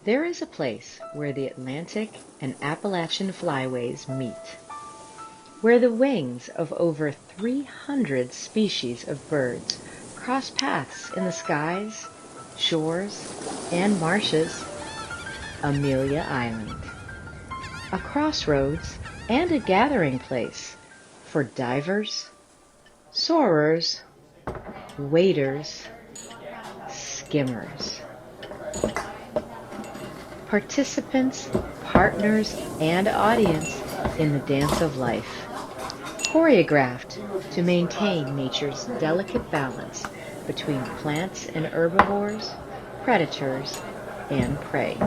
There is a place where the Atlantic and Appalachian flyways meet, where the wings of over 300 species of birds cross paths in the skies, shores, and marshes. Amelia Island. A crossroads and a gathering place for divers, soarers, waders, skimmers. Participants, partners, and audience in the dance of life, choreographed to maintain nature's delicate balance between plants and herbivores, predators, and prey.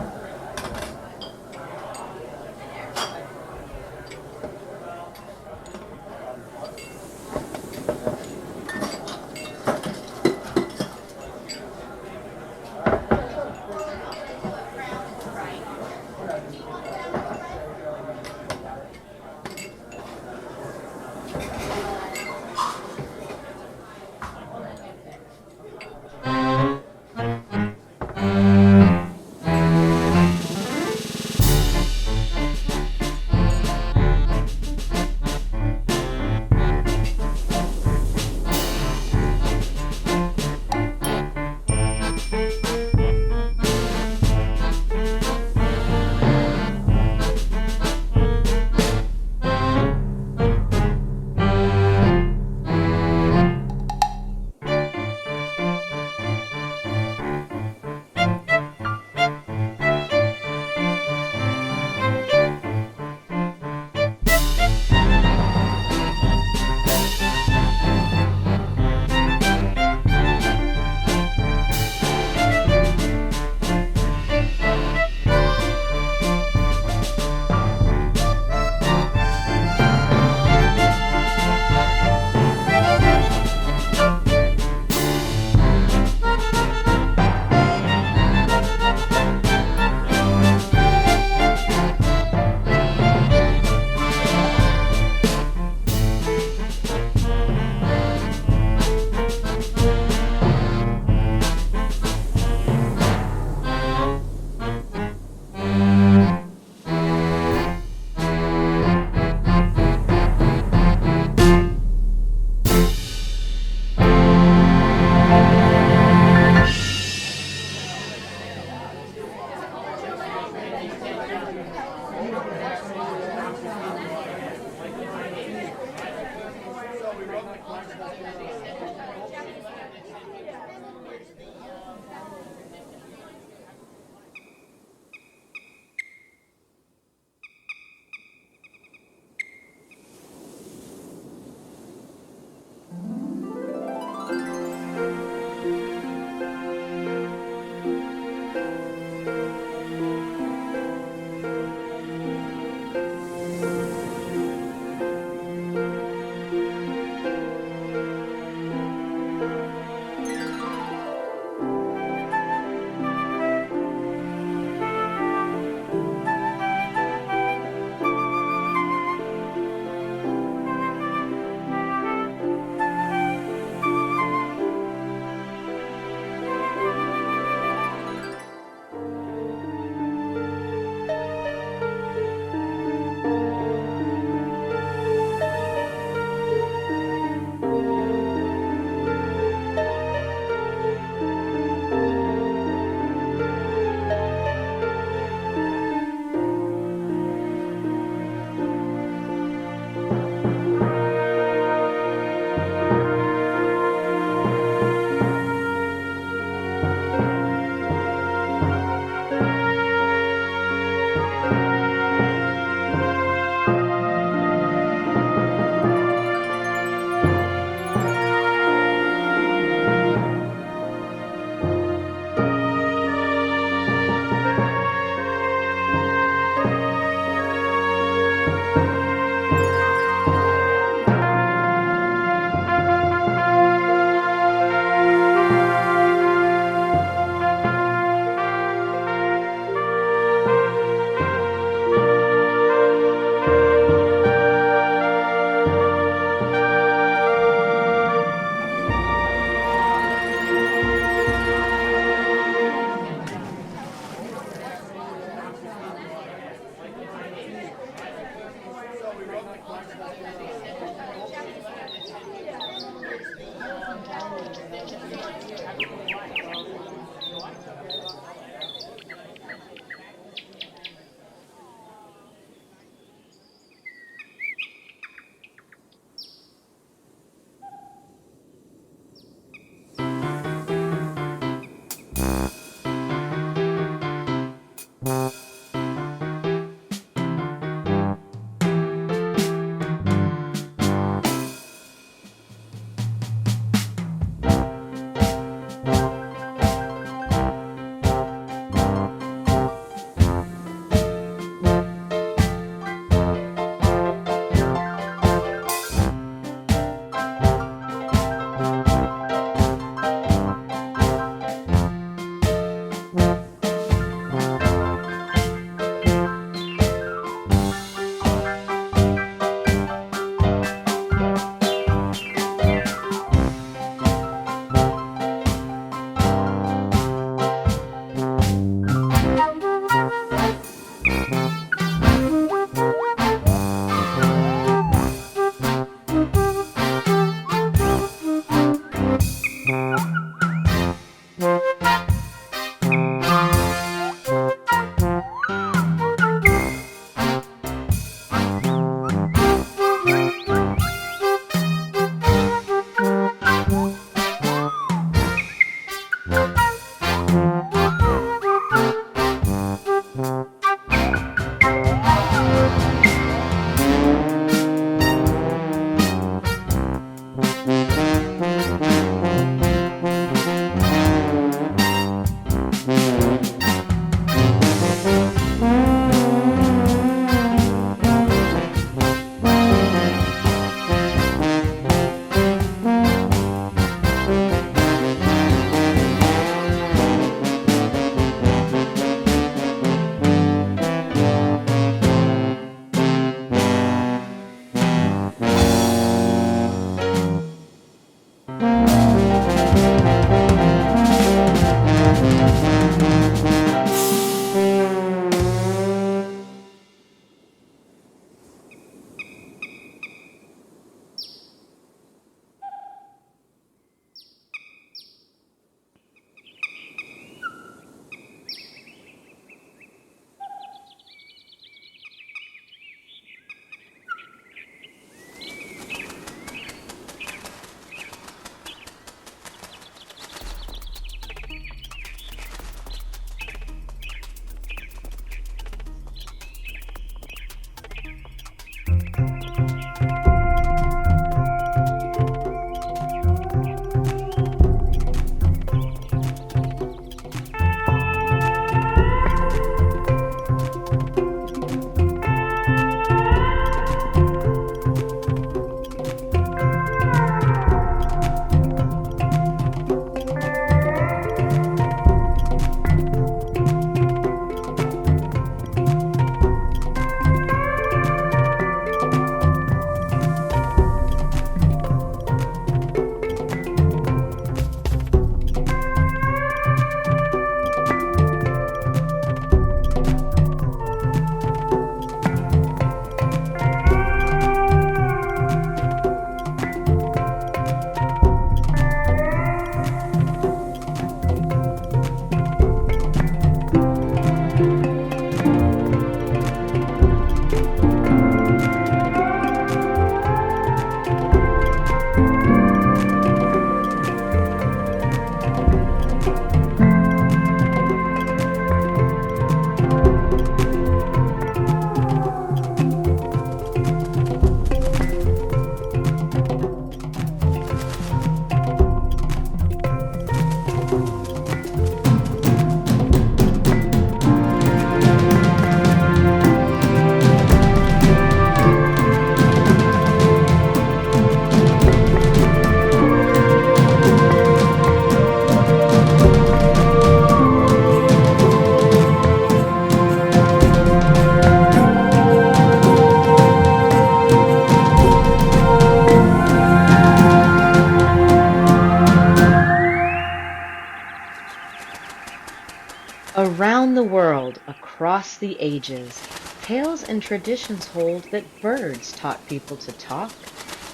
Around the world, across the ages, tales and traditions hold that birds taught people to talk,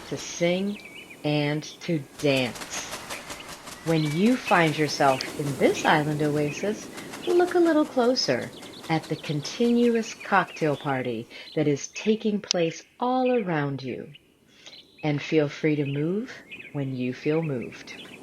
to sing, and to dance. When you find yourself in this island oasis, look a little closer at the continuous cocktail party that is taking place all around you. And feel free to move when you feel moved.